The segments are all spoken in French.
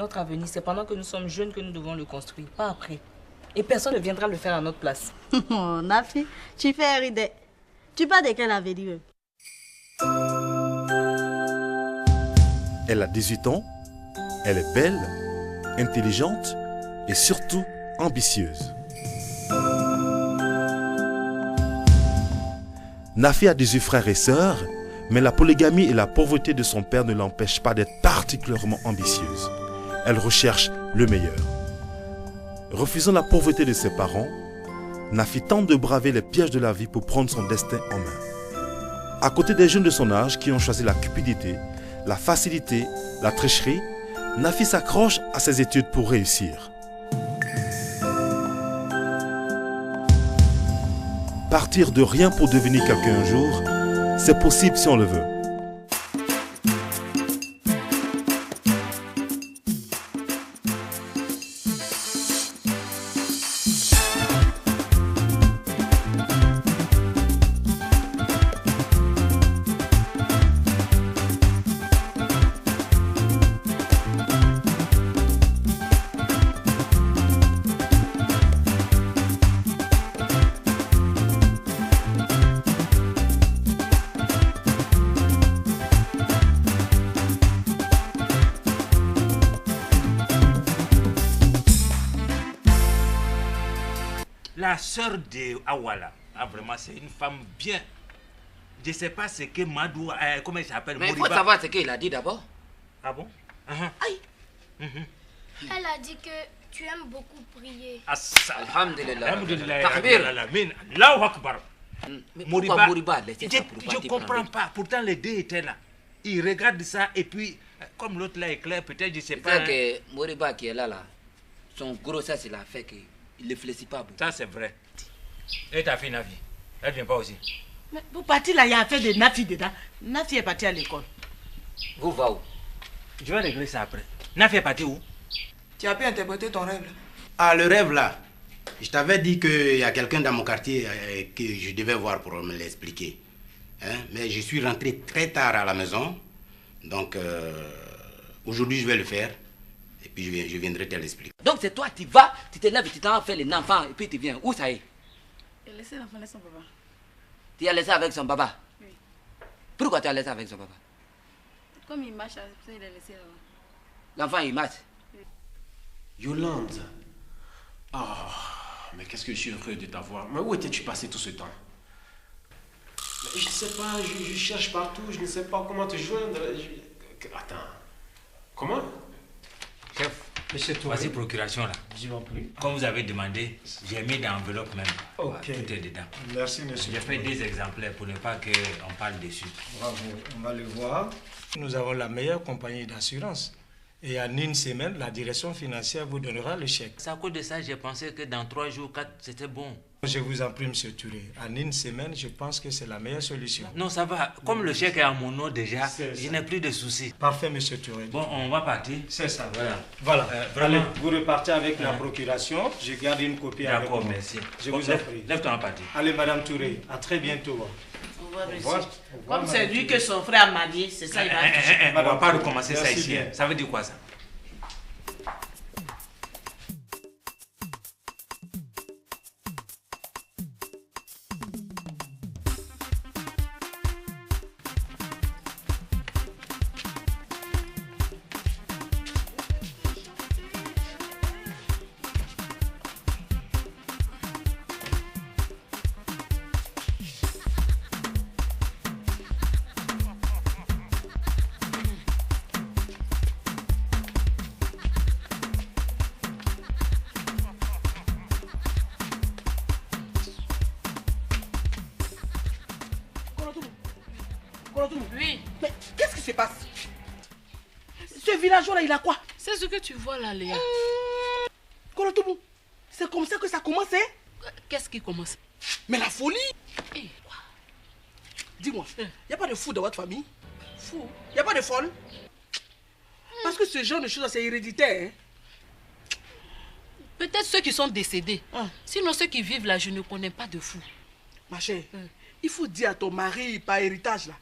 Notre avenir, c'est pendant que nous sommes jeunes que nous devons le construire, pas après. Et personne ne viendra le faire à notre place. Oh, Nafi, tu fais rider. Tu parles de quel avenir? Elle a 18 ans, elle est belle, intelligente et surtout ambitieuse. Nafi a 18 frères et sœurs, mais la polygamie et la pauvreté de son père ne l'empêchent pas d'être particulièrement ambitieuse. Elle recherche le meilleur. Refusant la pauvreté de ses parents, Nafi tente de braver les pièges de la vie pour prendre son destin en main. À côté des jeunes de son âge qui ont choisi la cupidité, la facilité, la tricherie, Nafi s'accroche à ses études pour réussir. Partir de rien pour devenir quelqu'un un jour, c'est possible si on le veut. La sœur de Awala, vraiment, c'est une femme bien. Je ne sais pas ce que Madou, comment il s'appelle. Mais il faut savoir ce qu'il a dit d'abord. Ah bon? Aïe. Elle a dit que tu aimes beaucoup prier. Alhamdulillah. Allahu Akbar. Mais pourquoi Moriba je ne comprends pas. Pourtant, les deux étaient là. Ils regardent ça et puis, comme l'autre là est clair, peut-être, je ne sais pas. C'est que Moriba qui est là, son grossesse, il a fait qu'il ne le félicite pas beaucoup. Ça, c'est vrai. Et ta fille, Nafi, elle ne vient pas aussi. Mais pour partir là, il y a affaire de Nafi dedans. Nafi est partie à l'école. Vous va où? Je vais régler ça après. Nafi est partie où? Tu as pu interpréter ton rêve là? Ah, le rêve là. Je t'avais dit qu'il y a quelqu'un dans mon quartier que je devais voir pour me l'expliquer. Hein? Mais je suis rentré très tard à la maison. Donc, aujourd'hui, je vais le faire. Et puis, je viendrai te l'expliquer. Donc, c'est toi, tu vas, tu te lèves, tu t'en fais les enfants, et puis tu viens. Où ça est? Il a laissé l'enfant avec son papa. Tu as laissé avec son papa? Oui. Pourquoi tu as laissé avec son papa? Comme il marche, il a laissé là-bas. L'enfant, il marche? Oui. Yolande. Ah, mais qu'est-ce que je suis heureux de t'avoir. Mais où étais-tu passé tout ce temps? Mais je ne sais pas, je cherche partout, je ne sais pas comment te joindre. Attends. Comment? Chef, Monsieur Touré. voici procuration là. Je m'en prie. Comme vous avez demandé, j'ai mis dans l'enveloppe même. Ok. Tout est dedans. Merci, monsieur. J'ai fait des exemplaires pour ne pas qu'on parle dessus. Bravo, on va le voir. Nous avons la meilleure compagnie d'assurance. Et en une semaine, la direction financière vous donnera le chèque. C'est à cause de ça j'ai pensé que dans 3 jours, 4, c'était bon. Je vous en prie, monsieur Touré. En une semaine, je pense que c'est la meilleure solution. Non, ça va. Comme le chèque est à mon nom déjà, je n'ai plus de soucis. Parfait, monsieur Touré. Bon, on va partir. C'est ça. Voilà. Vraiment. Allez, vous repartez avec la procuration. Je garde une copie avec moi. D'accord, merci. Je vous en prie. Lève-toi en partie. Allez, madame Touré, à très bientôt. Au revoir, monsieur. Au revoir, Comme c'est madame lui Touré. que son frère a marié, c'est ça, il va toucher. On ne va pas recommencer ça Merci ici. bien. Ça veut dire quoi ça? Oui. Mais qu'est-ce qui se passe? Ce villageois-là, il a quoi? C'est ce que tu vois là, Léa. Kolotoumou, c'est comme ça que ça commence, hein? Qu'est-ce qui commence? Mais la folie! Eh. Dis-moi, il n'y a pas de fou dans votre famille? Fou? Il n'y a pas de folle? Parce que ce genre de choses, c'est héréditaire, hein? Peut-être ceux qui sont décédés. Sinon, ceux qui vivent là, je ne connais pas de fous. Ma chère, il faut dire à ton mari par héritage là,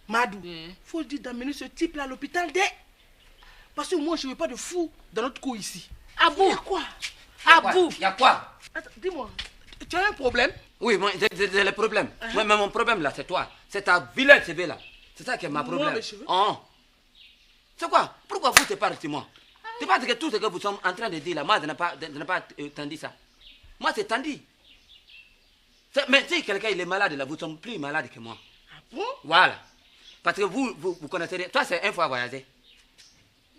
Madou, il faut dire d'amener ce type là à l'hôpital dès. Parce que moi, je ne veux pas de fou dans notre cour ici. Abou. Il y a quoi? Abou. Il y a quoi? Attends, dis-moi, tu as un problème? Oui, moi, j'ai le problème. Mais mon problème là, c'est toi. C'est ta vilaine cheveux là. C'est ça qui est ma problème. Moi, mes cheveux? Oh. C'est quoi? Pourquoi vous te parlez de moi? Tu penses que tout ce que vous êtes en train de dire là, moi, je n'ai pas entendu ça. Moi, c'est tendu. Mais si quelqu'un il est malade là, vous êtes plus malade que moi. Ah bon? Voilà. Parce que vous connaissez rien. Toi, c'est une fois voyagé.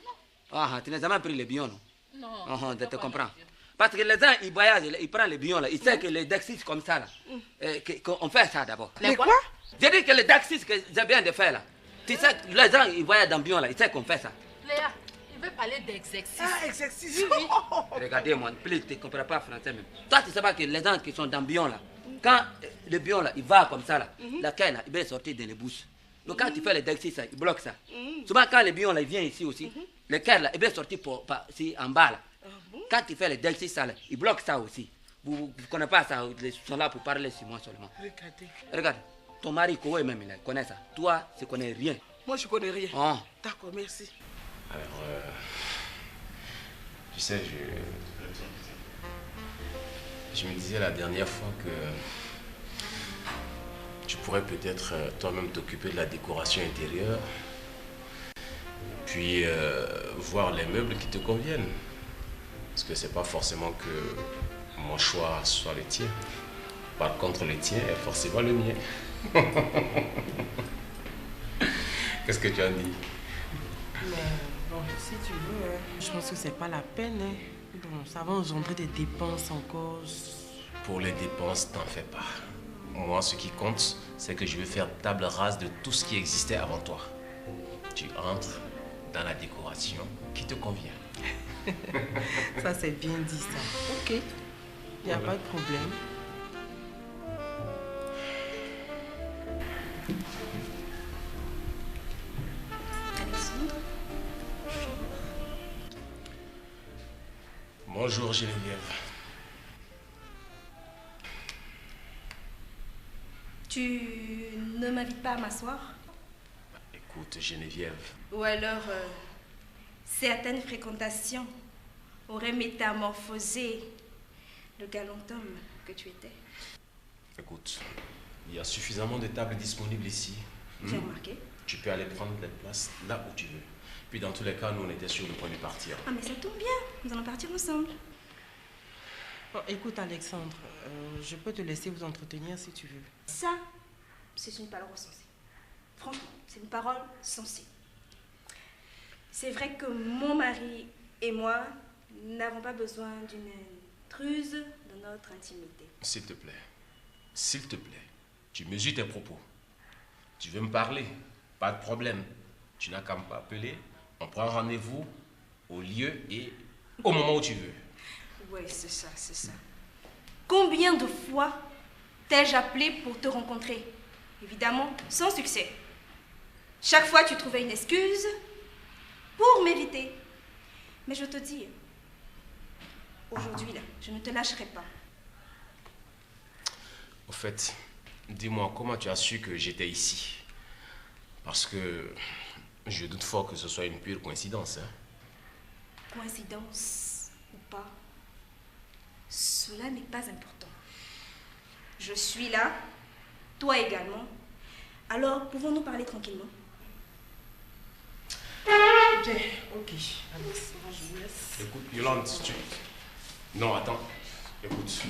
Non. Ah, tu n'as jamais pris les bions, non? Non. Je te comprends. Parce que les gens, ils voyagent, ils prennent les bions là. Ils savent que les taxis comme ça là, qu'on fait ça d'abord. Les quoi? J'ai dit que les taxis que j'ai bien de faire là. Tu sais, les gens, ils voyagent dans bions là, ils savent qu'on fait ça. Léa, il veut parler d'exercice. Ah, exercice. Oui. Regardez-moi, tu ne comprends pas français même. Toi, tu sais pas que les gens qui sont dans bion là, quand le bion là, il va comme ça là, la caille là, il va sortir dans les bouches. Donc quand tu fais les taxis, ça, il bloque ça. Souvent quand le bion là, il vient ici aussi, le caille là, il va sortir en bas là. Quand tu fais les taxis, ça là, il bloque ça aussi. Vous ne connaissez pas ça, ils sont là pour parler sur moi seulement. Regardez. Regarde, ton mari, Koé même, il connaît ça. Toi, tu ne connais rien. Moi, je ne connais rien. Oh. D'accord, merci. Alors, tu sais, je me disais la dernière fois que tu pourrais peut-être toi-même t'occuper de la décoration intérieure, puis voir les meubles qui te conviennent. Parce que c'est pas forcément que mon choix soit le tien. Par contre, le tien est forcément le mien. Qu'est-ce que tu as dit? Mais bon, si tu veux, je pense que c'est pas la peine. Bon, ça va engendrer des dépenses encore. Pour les dépenses, t'en fais pas. Moi, ce qui compte, c'est que je veux faire table rase de tout ce qui existait avant toi. Tu entres dans la décoration qui te convient. Ça, c'est bien dit, ça. Ok, il n'y a pas de problème. Bonjour Geneviève. Tu ne m'invites pas à m'asseoir? Écoute Geneviève. Ou alors, certaines fréquentations auraient métamorphosé le galant homme que tu étais. Écoute, il y a suffisamment de tables disponibles ici. J'ai remarqué. Tu peux aller prendre les places là où tu veux. Puis dans tous les cas, nous on était sur le point de partir. Ah mais ça tombe bien, nous allons partir ensemble. Bon, écoute Alexandre, je peux te laisser vous entretenir si tu veux. Ça, c'est une parole sensée. Franchement, c'est une parole sensée. C'est vrai que mon mari et moi n'avons pas besoin d'une intruse dans notre intimité. S'il te plaît, tu mesures tes propos. Tu veux me parler, pas de problème. Tu n'as qu'à m'appeler, on prend rendez-vous au lieu et au moment où tu veux. Oui, c'est ça, c'est ça. Combien de fois t'ai-je appelé pour te rencontrer? Évidemment, sans succès. Chaque fois, tu trouvais une excuse pour m'éviter. Mais je te dis, aujourd'hui, là, je ne te lâcherai pas. Au fait, dis-moi, comment tu as su que j'étais ici? Parce que je doute fort que ce soit une pure coïncidence. Hein? Coïncidence ou pas, cela n'est pas important. Je suis là, toi également. Alors, pouvons-nous parler tranquillement? Bien, ok. Alex, moi je vous laisse. Écoute, Yolande, non, attends. Écoute,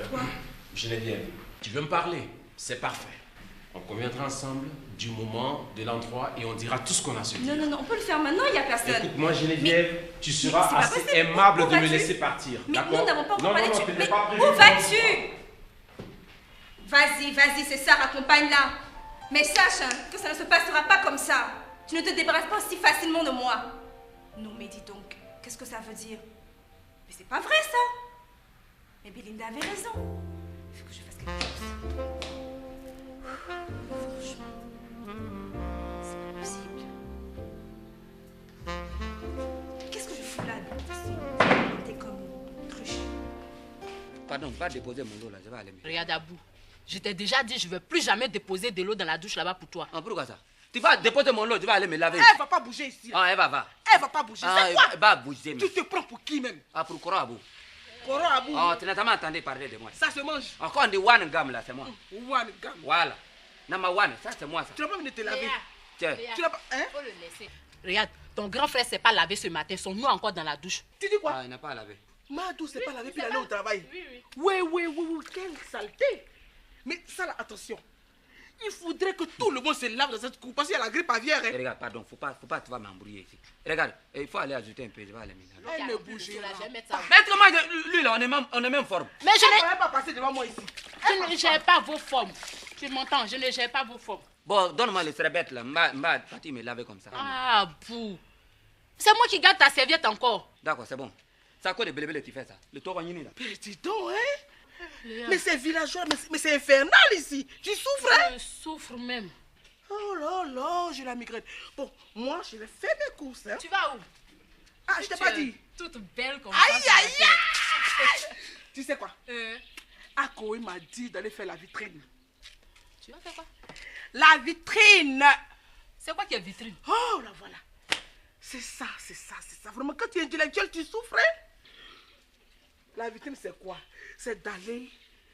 Quoi? Geneviève, tu veux me parler? C'est parfait. On conviendra ensemble du moment, de l'endroit et on dira tout ce qu'on a à se dire. Non, non, non, on peut le faire maintenant, il n'y a personne. Écoute-moi, Geneviève, tu seras c'est pas assez possible. aimable Où de me vas-tu? laisser partir. Mais D'accord? nous n'avons pas encore parlé de tu. t'étais Mais pas prévu où pour vas-tu? ça. Vas-y, vas-y, c'est ça, accompagne-la. Mais sache hein, que ça ne se passera pas comme ça. Tu ne te débarrasses pas si facilement de moi. Non, mais dis donc, qu'est-ce que ça veut dire? Mais c'est pas vrai, ça. Mais Belinda avait raison. Il faut que je fasse quelque chose. Franchement, c'est pas possible. Qu'est-ce que je fous là, de toute façon? T'es comme une cruche. Pardon, pas déposer mon dos là, je vais aller mieux. Regarde Abou, je t'ai déjà dit, je ne veux plus jamais déposer de l'eau dans la douche là-bas pour toi. Ah, pourquoi ça? Tu vas déposer mon lot, tu vas aller me laver. Elle va pas bouger ici. Ah, elle va. Elle va pas bouger. C'est quoi? Elle va bouger. Tu te prends pour qui même? Ah, pour Koro Abou. Koro Abou. Oh, tu n'as jamais entendu parler de moi. Ça se mange. Encore on dit one gamme là, c'est moi. One gamme. Voilà. Number one, ça c'est moi ça. Tu n'as pas venir te laver. Tiens. Tu n'as pas. Hein? Faut le laisser. Regarde, ton grand frère s'est pas lavé ce matin. Son nous encore dans la douche. Tu dis quoi? Ah, il n'a pas lavé. Madou s'est pas lavé puis il allait au travail. Oui. Oui. Quelle saleté. Mais ça là, attention. Il faudrait que tout le monde se lave dans cette cour parce qu'il y a la grippe aviaire. Hein? Regarde, pardon, faut pas, tu vas m'embrouiller ici. Regarde, il faut aller ajouter un peu, je vais aller mettre. Elle ne bougera pas. Mais comment lui là, on est même forme. Mais je ne vais pas passer devant moi ici. Je ne gère pas vos formes. Tu m'entends? Je ne gère pas vos formes. Bon, donne-moi les serviettes là, m'a parti me laver comme ça. Ah, bouh. C'est moi qui garde ta serviette encore. D'accord, c'est bon. C'est à quoi de blébé tu fais ça? Le taureau là. Mais dis donc, hein? Mais c'est villageois, mais c'est infernal ici. Tu souffres, hein? Je souffre même. Oh là, j'ai la migraine. Bon, moi, je vais faire mes courses. Hein? Tu vas où? Ah, je t'ai pas dit. Toute belle comme aïe, ça. Aïe. Tu sais quoi? Akoé m'a dit d'aller faire la vitrine. Tu vas faire quoi? La vitrine. C'est quoi qui est vitrine? Oh là, voilà. C'est ça. Vraiment, quand tu es intellectuel, tu souffres, hein? La vitrine, c'est quoi? C'est d'aller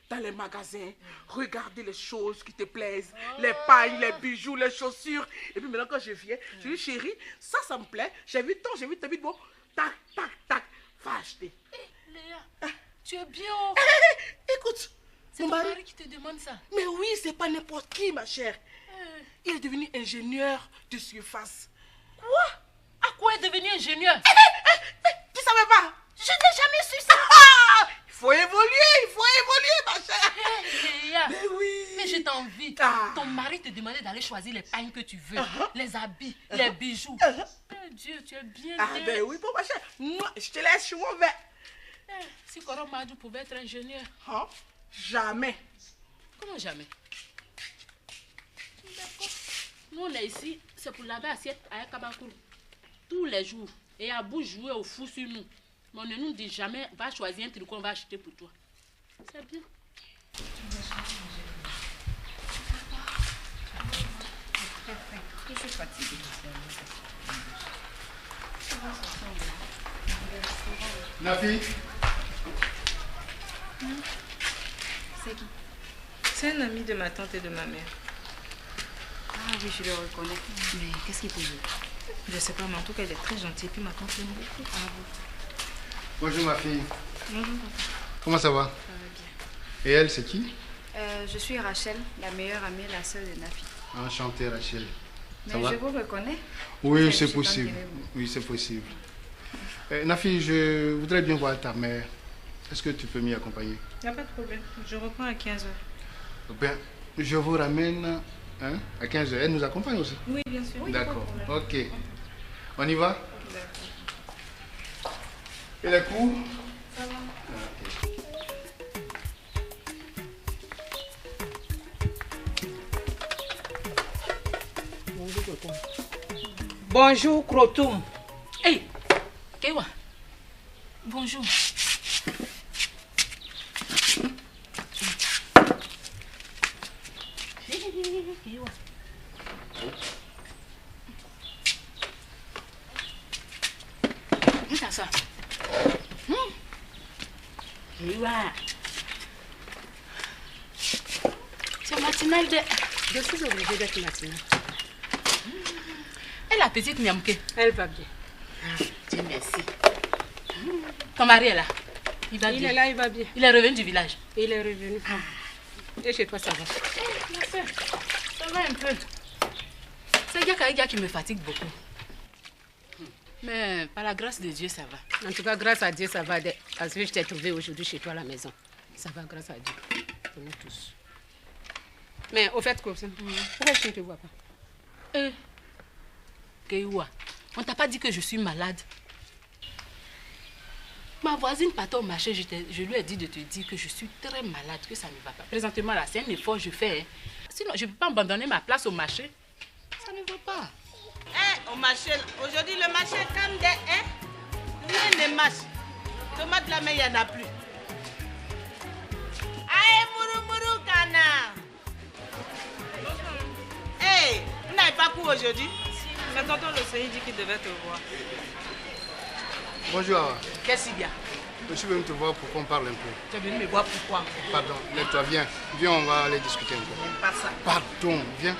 dans les magasins, regarder les choses qui te plaisent, les pailles, les bijoux, les chaussures. Et puis maintenant, quand je viens, je dis, chérie, ça me plaît. J'ai vu tant, j'ai vu ta vie, bon, tac, va acheter. Léa, tu es bien. Écoute, c'est ton mari qui te demande ça. Mais oui, c'est pas n'importe qui, ma chère. Il est devenu ingénieur de surface. Quoi? À quoi est devenu ingénieur? Tu savais pas? Je n'ai jamais su ça. Il faut évoluer, ma chère. Léa, mais oui. Mais je t'envie. Ton mari te demandait d'aller choisir les pailles que tu veux, les habits, les bijoux. Dieu, tu es bien. Ben oui, bon, ma chère. Moi, je te laisse, je m'en vais. Si Koro Madou pouvait être ingénieur. Jamais. Comment jamais? D'accord. Nous, on est ici, c'est pour laver assiette à Kabakourou. Tous les jours. Et à bout jouer au fou sur nous. Mais on ne nous dit jamais, va choisir un truc qu'on va acheter pour toi. C'est bien. Je suis fatiguée. La fille. C'est qui? C'est un ami de ma tante et de ma mère. Ah oui, je le reconnais. Mais qu'est-ce qu'il peut dire? Je ne sais pas, mais en tout cas, il est très gentil. Et puis ma tante l'aime beaucoup. Ah bon. Bonjour ma fille. Bonjour papa. Comment ça va? Ça va bien. Et elle, c'est qui? Je suis Rachel, la meilleure amie, la sœur de Nafi. Enchantée Rachel. Mais Ça va? je vous reconnais. Oui, c'est possible. Oui, c'est possible. Nafi, je voudrais bien voir ta mère. Est-ce que tu peux m'y accompagner? Il n'y a pas de problème. Je reprends à 15h. Bien, je vous ramène à 15h. Elle nous accompagne aussi? Oui, bien sûr. D'accord. Ok. On y va? Et les cours? Ça va. Okay. Bonjour, Krotoum. Hey, Kewa. Bonjour. Kewa. Ça. Kewa. C'est matinal de... Je suis obligée d'être matinale. Et la petite Nyamke? Elle va bien. Dieu merci. Ton mari est là? Il va bien? Il est là, il va bien. Il est revenu du village? Il est revenu. Et chez toi, ça va? Ça va un peu. C'est Yaka qui me fatigue beaucoup. Mais par la grâce de Dieu, ça va. En tout cas, grâce à Dieu, ça va. Parce que je t'ai trouvé aujourd'hui chez toi à la maison. Ça va, grâce à Dieu. Pour nous tous. Mais au fait, pourquoi je ne te vois pas? Kewa, on t'a pas dit que je suis malade? Ma voisine partait au marché, je lui ai dit de te dire que je suis très malade, que ça ne va pas. Présentement là, c'est un effort que je fais. Sinon, je ne peux pas abandonner ma place au marché. Ça ne va pas. Au marché, aujourd'hui le marché est calme, rien ne marche. Tomate la main, il n'y en a plus. Aïe, mourou, kana. Vous n'avez pas beaucoup aujourd'hui? Mais tonton l'Océan dit qu'il devait te voir. Bonjour Awa. Qu'est-ce qu'il y a? Je suis venu te voir pour qu'on parle un peu. Tu es venu me voir pourquoi? Pardon, lève-toi, viens. Viens, on va aller discuter un peu. J'aime pas ça. Pardon, viens.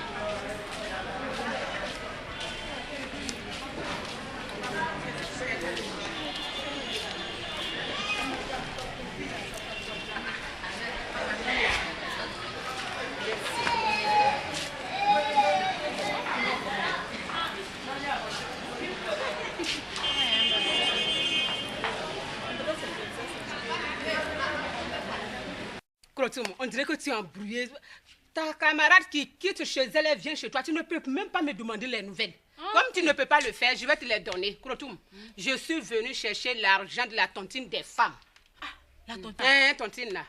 On dirait que tu es embrouillé. Ta camarade qui quitte chez elle, elle vient chez toi. Tu ne peux même pas me demander les nouvelles. Comme tu ne peux pas le faire, je vais te les donner. Krotoum, je suis venue chercher l'argent de la tontine des femmes. La tontine? Tontine là.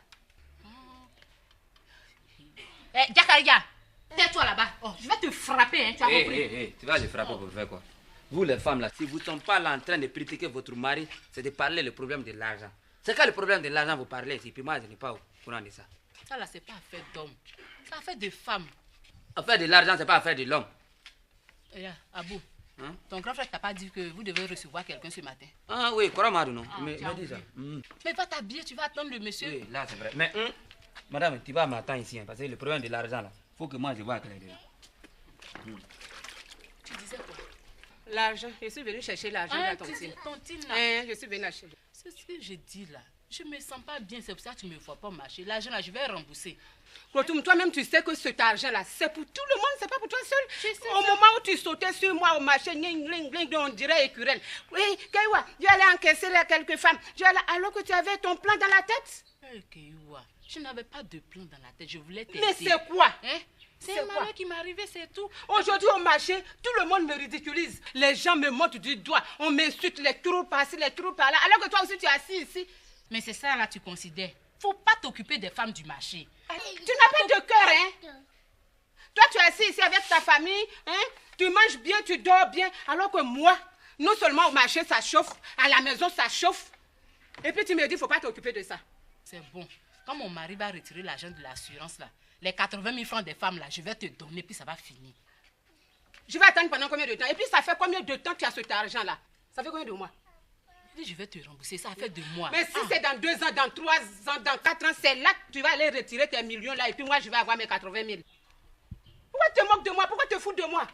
Jakaria, tais-toi là-bas. Oh, je vais te frapper, hein, tu as compris? Tu vas les frapper pour faire quoi? Vous les femmes là, si vous ne sont pas là en train de critiquer votre mari, c'est de parler le problème de l'argent. C'est quand le problème de l'argent vous parlez, et puis moi je n'ai pas au courant de ça. Ça là, c'est pas affaire d'homme. C'est affaire de femme. Affaire de l'argent, c'est pas affaire de l'homme. Abou, ton grand frère t'a pas dit que vous devez recevoir quelqu'un ce matin? Ah oui, Kouramadu, non? Mais dis ça. Mais va t'habiller, tu vas attendre le monsieur. Oui, là c'est vrai. Mais, madame, tu vas m'attendre ici, hein, parce que le problème de l'argent là, faut que moi je vois clair dedans. Tu disais quoi? L'argent, je suis venue chercher l'argent de la tontine. Tontine là. Je suis venue la chercher. C'est ce que je dis là. Je me sens pas bien, c'est pour ça que tu me vois pas marcher. L'argent là, je vais rembourser. Krotoum, toi-même, tu sais que cet argent-là, c'est pour tout le monde, c'est pas pour toi seul. Au moment où tu sautais sur moi au marché, on dirait écurel. Oui, Keiwa, je vais aller encaisser quelques femmes. Alors que tu avais ton plan dans la tête. Keiwa, je n'avais pas de plan dans la tête, je voulais t'aider. Mais c'est quoi? C'est un malheur qui m'est arrivé, c'est tout. Aujourd'hui au marché, tout le monde me ridiculise. Les gens me montrent du doigt. On m'insulte, les trous par-ci, les trous par-là. Alors que toi aussi, tu es assis ici. Mais c'est ça là, tu considères. Faut pas t'occuper des femmes du marché. Tu n'as pas de cœur, hein? Toi, tu es assis ici avec ta famille, hein? Tu manges bien, tu dors bien. Alors que moi, non seulement au marché, ça chauffe, à la maison, ça chauffe. Et puis tu me dis, faut pas t'occuper de ça. C'est bon. Quand mon mari va retirer l'argent de l'assurance là, les 80 000 francs des femmes là, je vais te donner, puis ça va finir. Je vais attendre pendant combien de temps? Et puis ça fait combien de temps que tu as cet argent là? Ça fait combien de mois? Je vais te rembourser, ça fait 2 mois. Mais si c'est dans 2 ans, dans 3 ans, dans 4 ans, c'est là que tu vas aller retirer tes millions là et puis moi je vais avoir mes 80 000. Pourquoi tu te moques de moi? Pourquoi tu te fous de moi?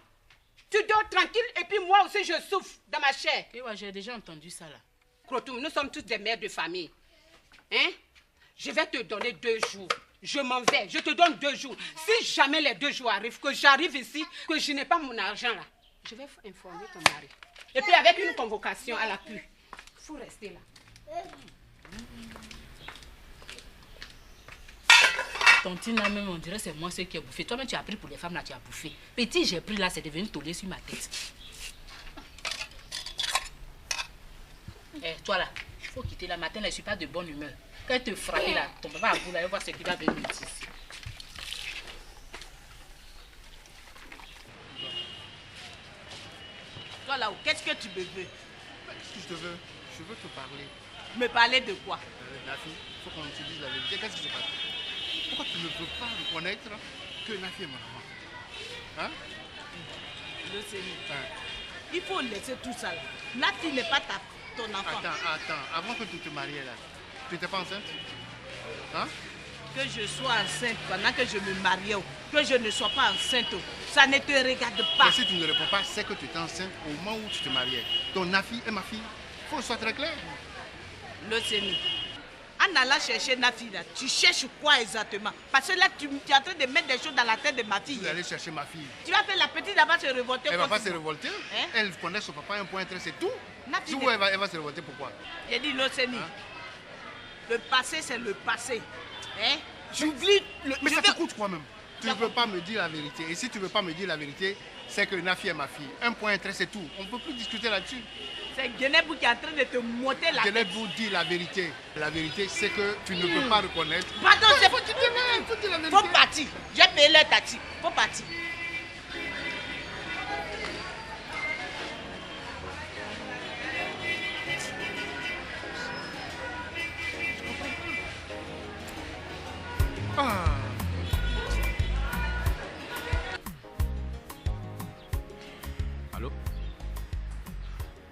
Tu dors tranquille et puis moi aussi je souffre dans ma chair. Et ouais, j'ai déjà entendu ça là. Krotoum, nous sommes tous des mères de famille. Hein? Je vais te donner 2 jours. Je m'en vais, je te donne 2 jours. Si jamais les 2 jours arrivent, que j'arrive ici, que je n'ai pas mon argent là, je vais informer ton mari. Et puis avec une convocation à l'appui. Il faut rester là. Tontine là même, on dirait c'est moi ce qui a bouffé. Toi-même tu as pris pour les femmes là, tu as bouffé. Petit j'ai pris là, c'est devenu tollé sur ma tête. Toi là, il faut quitter la matin là, je suis pas de bonne humeur. Quand elle te frappe là, ton papa à bout là, il va voir ce qu'il va venir me dire. Toi là, qu'est-ce que tu me veux? Qu'est-ce que je te veux? Je veux te parler. Me parler de quoi? Nafi, il faut qu'on te dise la vérité. Qu'est-ce qui se passe? Pourquoi tu ne veux pas reconnaître que Nafi est mon enfant? Hein? Le Seigneur. Il faut laisser tout ça là. Nafi n'est pas ton enfant. Attends. Avant que tu te mariais là, tu n'étais pas enceinte? Hein? Que je sois enceinte pendant que je me mariais, que je ne sois pas enceinte, ça ne te regarde pas. Mais si tu ne réponds pas, c'est que tu étais enceinte au moment où tu te mariais. Ton Nafi est ma fille. Il faut que ce soit très clair. Le Seigneur. En allant chercher Nafi, là, tu cherches quoi exactement? Parce que là, tu es en train de mettre des choses dans la tête de ma fille. Tu vas aller chercher ma fille. Tu vas faire la petite là-bas se révolter. Elle ne va pas se révolter. Hein? Elle connaît son papa, un point très, c'est tout. Nafi, elle va se révolter, pourquoi? J'ai dit, le Seigneur. Le passé, c'est le passé. Hein? J'oublie le... Mais ça te coûte quoi même? Tu ne veux pas me dire la vérité. Et si tu ne veux pas me dire la vérité, c'est que Nafi est ma fille. Un point très, c'est tout. On ne peut plus discuter là-dessus. C'est Guenebou qui est en train de te monter la tête. Guenebou dit la vérité. La vérité, c'est que tu ne peux pas reconnaître. Pardon, c'est... Faut dire la vérité. Faut partir. J'ai payé leur taxi. Faut partir.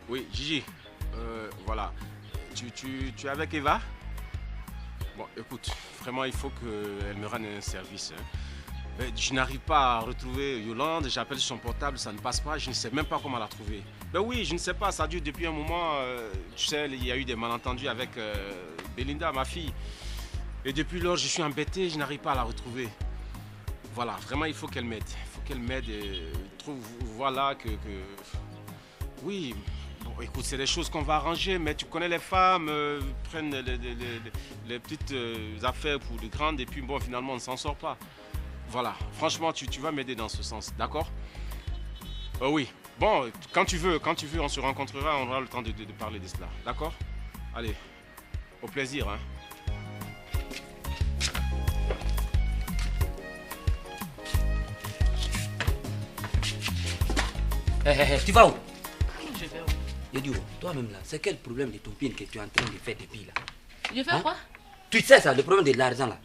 Oui, Gigi. Voilà. Tu es avec Eva? Bon, écoute, vraiment, il faut qu'elle me rende un service. Hein. Mais je n'arrive pas à retrouver Yolande. J'appelle son portable, ça ne passe pas. Je ne sais même pas comment la trouver. Ben oui, je ne sais pas. Ça dure depuis un moment. Tu sais, il y a eu des malentendus avec Belinda, ma fille. Et depuis lors, je suis embêté. Je n'arrive pas à la retrouver. Voilà, vraiment, il faut qu'elle m'aide. Il faut qu'elle m'aide et trouve, voilà, que... Oui, bon, écoute, c'est des choses qu'on va arranger, mais tu connais les femmes, prennent les petites affaires pour de grandes, et puis bon, finalement, on ne s'en sort pas. Voilà, franchement, tu vas m'aider dans ce sens, d'accord? Oui, bon, quand tu veux, on se rencontrera, on aura le temps de parler de cela, d'accord? Allez, au plaisir, hein. Tu vas où? Je vais où? Je dis où? Toi-même là, c'est quel problème de ton pin que tu es en train de faire depuis là? Je fais quoi? Tu sais ça, le problème de l'argent là.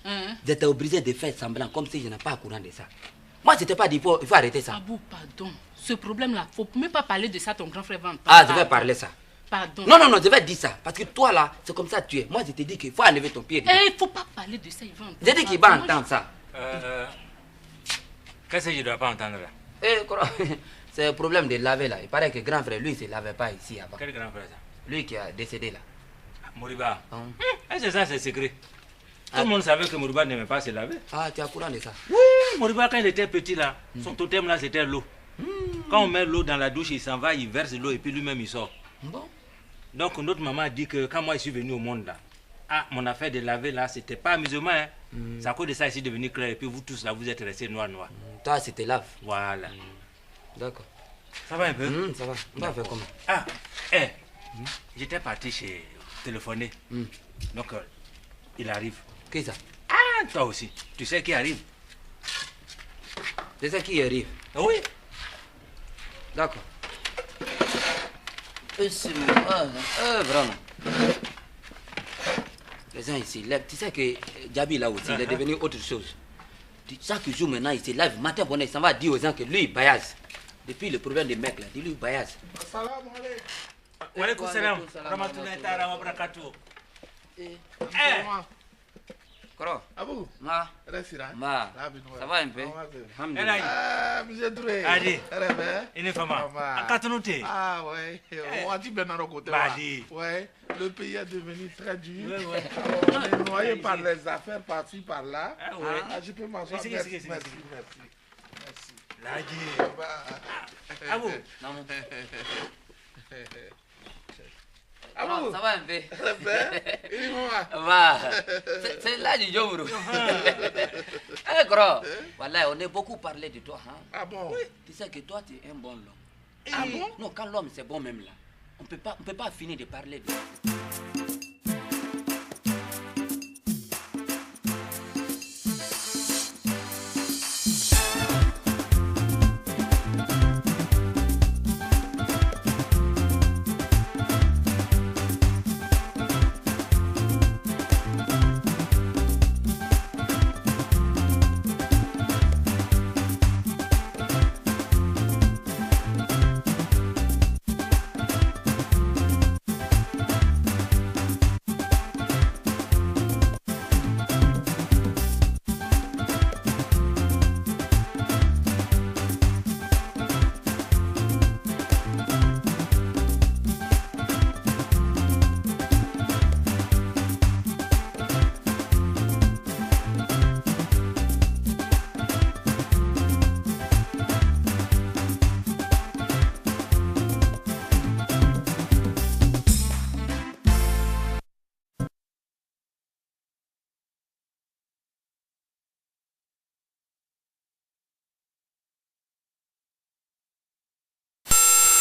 J'étais obligé de faire semblant comme si je n'ai pas au courant de ça. Moi, je t'ai pas dit, il faut arrêter ça. Abou, pardon. Ce problème-là, il ne faut même pas parler de ça, ton grand frère va entendre. Ah, je vais parler ça. Pardon. Non, je vais dire ça. Parce que toi là, c'est comme ça que tu es. Moi, je te dis qu'il faut enlever ton pied. Il ne faut pas parler de ça, il va entendre. J'ai dit qu'il va entendre ça. Qu'est-ce que je ne dois pas entendre là? C'est le problème de laver là. Il paraît que grand frère, lui, il ne se lavait pas ici avant. Quel grand frère ça? Lui qui a décédé là. Moriba. C'est ça, c'est secret. Tout le monde savait que Moriba n'aimait pas se laver. Ah, tu es au courant de ça? Oui, Moriba, quand il était petit là, son totem là, c'était l'eau. Quand on met l'eau dans la douche, il s'en va, il verse l'eau et puis lui-même il sort. Bon. Donc notre maman a dit que quand moi je suis venu au monde là, mon affaire de laver là, c'était pas amusement. Hein. C'est à cause de ça ici devenu clair et puis vous tous là, vous êtes restés noir. Toi, c'était lave. Voilà. D'accord. Ça va un peu? Ça va. On va faire comment? J'étais parti chez téléphoner. Donc, il arrive. Qui ça? Ah, toi aussi. Tu sais qui arrive? C'est ça qui arrive? Oui. D'accord. Vraiment. Les gens ici lèvent. Tu sais que Djabi là aussi, il est devenu autre chose. Chaque jour maintenant, il se lève, matin, bonnet, il s'en va dire aux gens que lui, il baillase. Depuis le problème des mecs là, dis lui, il baillase. Salam alaikum. Wa alaikum salam. Rahmatullahi ta'ala wa barakatuh. Koro. Abou. Ma. Resira. Ma. Ça va un peu? Alhamdulillah. Ah, monsieur Touré. Adi. Rêve. Il est fama. Akatunute. Ah ouais. On a dit ben dans côté. Badi. Ouais. Le pays est devenu très dur. On est noyé par les affaires par-ci par-là. Ah, je peux m'asseoir. Merci. Merci. Ladi. Abou. Non. Abou. Ça va un peu? Il va. C'est là du Djombrou. Eh, gros. Voilà, on a beaucoup parlé de toi. Hein? Ah bon? Oui. Tu sais que toi, tu es un bon homme. Ah bon? Non, quand l'homme c'est bon même là, on peut pas finir de parler de